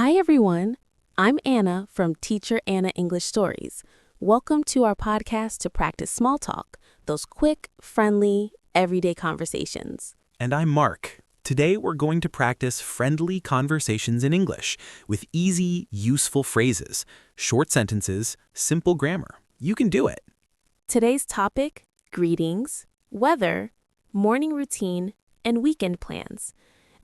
Hi everyone, I'm Anna from Teacher Anna English Stories. Welcome to our podcast to practice small talk, those quick, friendly, everyday conversations. And I'm Mark. Today we're going to practice friendly conversations in English with easy, useful phrases, short sentences, simple grammar. You can do it. Today's topic, greetings, weather, morning routine, and weekend plans.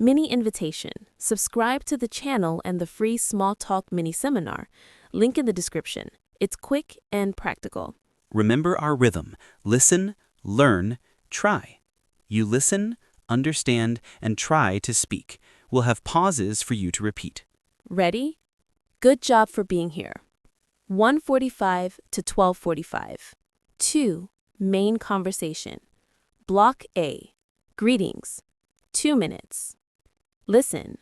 Mini invitation. Subscribe to the channel and the free small talk mini seminar. Link in the description. It's quick and practical. Remember our rhythm. Listen, learn, try. You listen, understand, and try to speak. We'll have pauses for you to repeat. Ready? Good job for being here. 1:45 to 12:45. 2. Main conversation. Block A. Greetings. 2 minutes. Listen.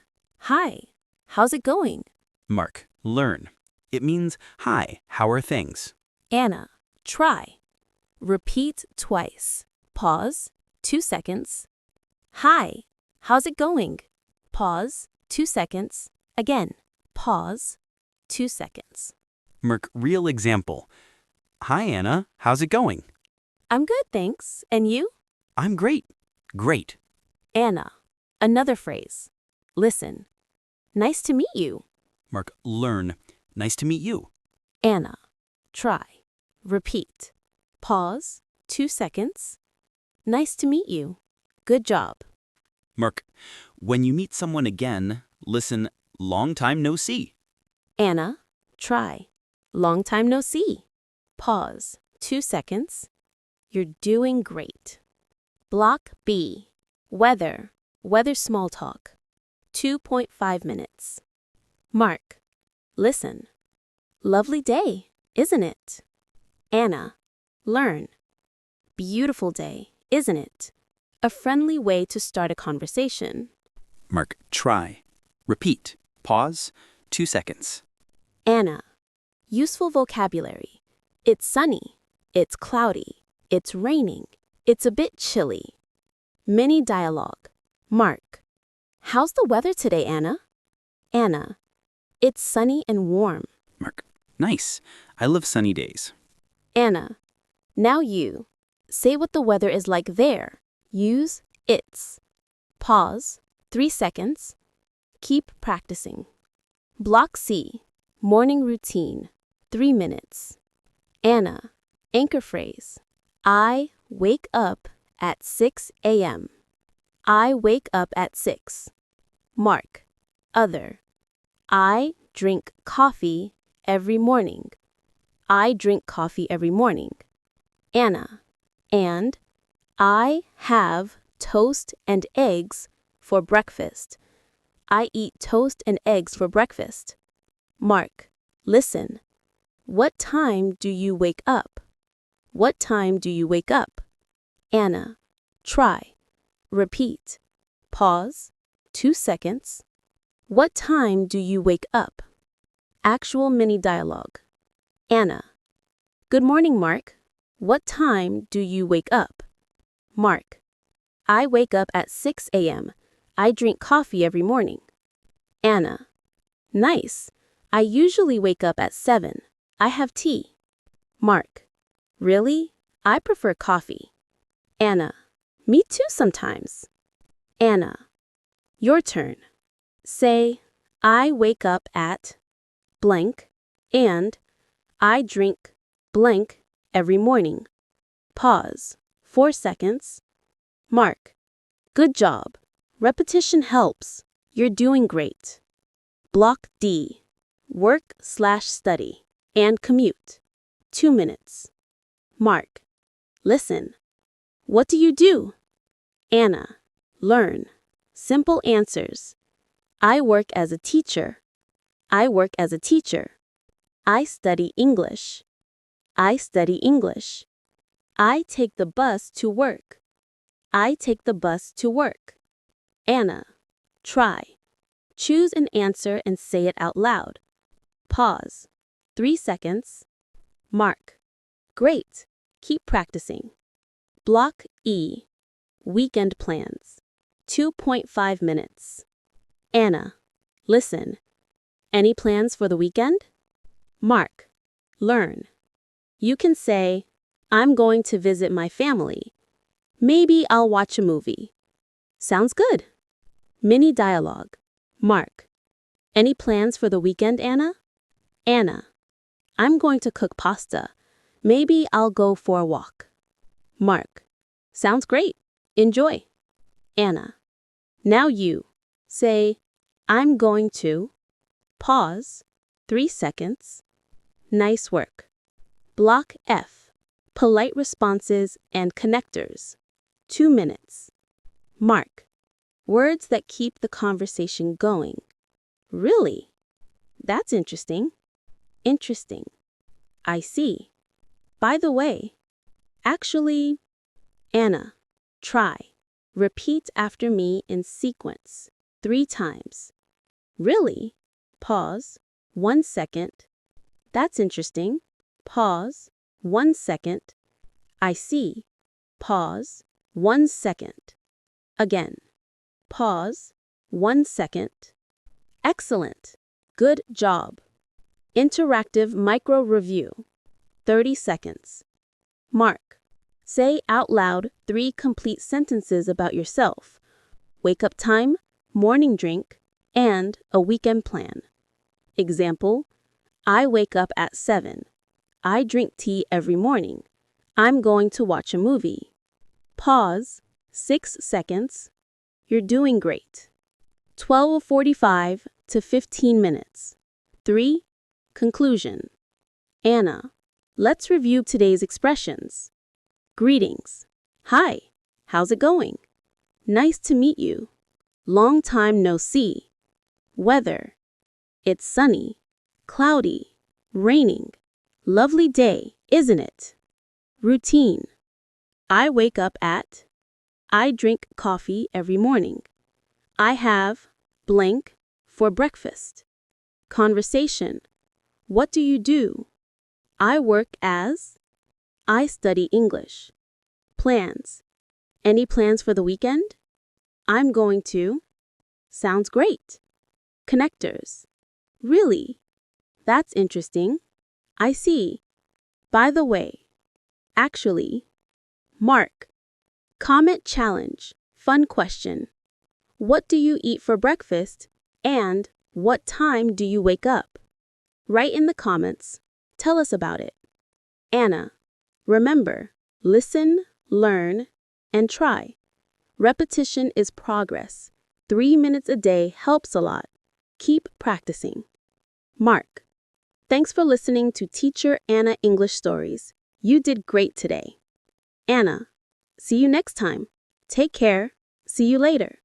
Hi. How's it going? Mark, learn. It means, hi, how are things? Anna. Try. Repeat twice. Pause. 2 seconds. Hi. How's it going? Pause. 2 seconds. Again. Pause. 2 seconds. Mark, real example. Hi, Anna. How's it going? I'm good, thanks. And you? I'm great. Great. Anna. Another phrase. Listen. Nice to meet you. Mark, learn. Nice to meet you. Anna. Try. Repeat. Pause. 2 seconds. Nice to meet you. Good job. Mark, when you meet someone again, listen, long time no see. Anna. Try. Long time no see. Pause. 2 seconds. You're doing great. Block B. Weather. Weather small talk. 2.5 minutes. Mark. Listen. Lovely day, isn't it? Anna. Learn. Beautiful day, isn't it? A friendly way to start a conversation. Mark, try. Repeat. Pause. 2 seconds. Anna. Useful vocabulary. It's sunny. It's cloudy. It's raining. It's a bit chilly. Mini dialogue. Mark. How's the weather today, Anna? Anna. It's sunny and warm. Mark, nice. I love sunny days. Anna. Now you. Say what the weather is like there. Use it's. Pause. 3 seconds. Keep practicing. Block C. Morning routine. 3 minutes. Anna. Anchor phrase. I wake up at 6 a.m. I wake up at 6. Mark. Other. I drink coffee every morning. I drink coffee every morning. Anna. And I have toast and eggs for breakfast. I eat toast and eggs for breakfast. Mark. Listen. What time do you wake up? What time do you wake up? Anna. Try. Repeat. Pause. 2 seconds. What time do you wake up? Actual mini dialogue. Anna. Good morning, Mark. What time do you wake up? Mark. I wake up at 6 a.m. I drink coffee every morning. Anna. Nice. I usually wake up at 7. I have tea. Mark. Really? I prefer coffee. Anna. Me too sometimes. Anna. Your turn. Say, I wake up at blank and I drink blank every morning. Pause. 4 seconds. Mark. Good job. Repetition helps. You're doing great. Block D. Work/study and commute. 2 minutes. Mark. Listen. What do you do? Anna. Learn. Simple answers. I work as a teacher. I work as a teacher. I study English. I study English. I take the bus to work. I take the bus to work. Anna. Try. Choose an answer and say it out loud. Pause. 3 seconds. Mark. Great. Keep practicing. Block E. Weekend plans. 2.5 minutes. Anna. Listen. Any plans for the weekend? Mark, learn. You can say, I'm going to visit my family. Maybe I'll watch a movie. Sounds good. Mini dialogue. Mark, any plans for the weekend, Anna? Anna, I'm going to cook pasta. Maybe I'll go for a walk. Mark, sounds great. Enjoy. Anna, now you. Say, I'm going to. Pause. 3 seconds. Nice work. Block F. Polite responses and connectors. 2 minutes. Mark, words that keep the conversation going. Really? That's interesting. Interesting. I see. By the way, actually, Anna, try. Repeat after me in sequence 3 times. Really? Pause. 1 second. That's interesting. Pause. 1 second. I see. Pause. 1 second. Again. Pause. 1 second. Excellent. Good job. Interactive micro review. 30 seconds. Mark, say out loud 3 complete sentences about yourself. Wake up time, morning drink, and a weekend plan. Example, I wake up at 7. I drink tea every morning. I'm going to watch a movie. Pause. 6 seconds. You're doing great. 12:45 to 15 minutes. 3. Conclusion. Anna, let's review today's expressions. Greetings. Hi, how's it going? Nice to meet you. Long time no see. Weather. It's sunny, cloudy, raining. Lovely day, isn't it? Routine. I wake up at. I drink coffee every morning. I have blank for breakfast. Conversation. What do you do? I work as. I study English. Plans. Any plans for the weekend? I'm going to. Sounds great. Connectors. Really? That's interesting. I see. By the way. Actually. Mark. Comment challenge. Fun question. What do you eat for breakfast? And what time do you wake up? Write in the comments. Tell us about it. Anna, remember, listen, learn, and try. Repetition is progress. 3 minutes a day helps a lot. Keep practicing. Mark, thanks for listening to Teacher Anna English Stories. You did great today. Anna, see you next time. Take care. See you later.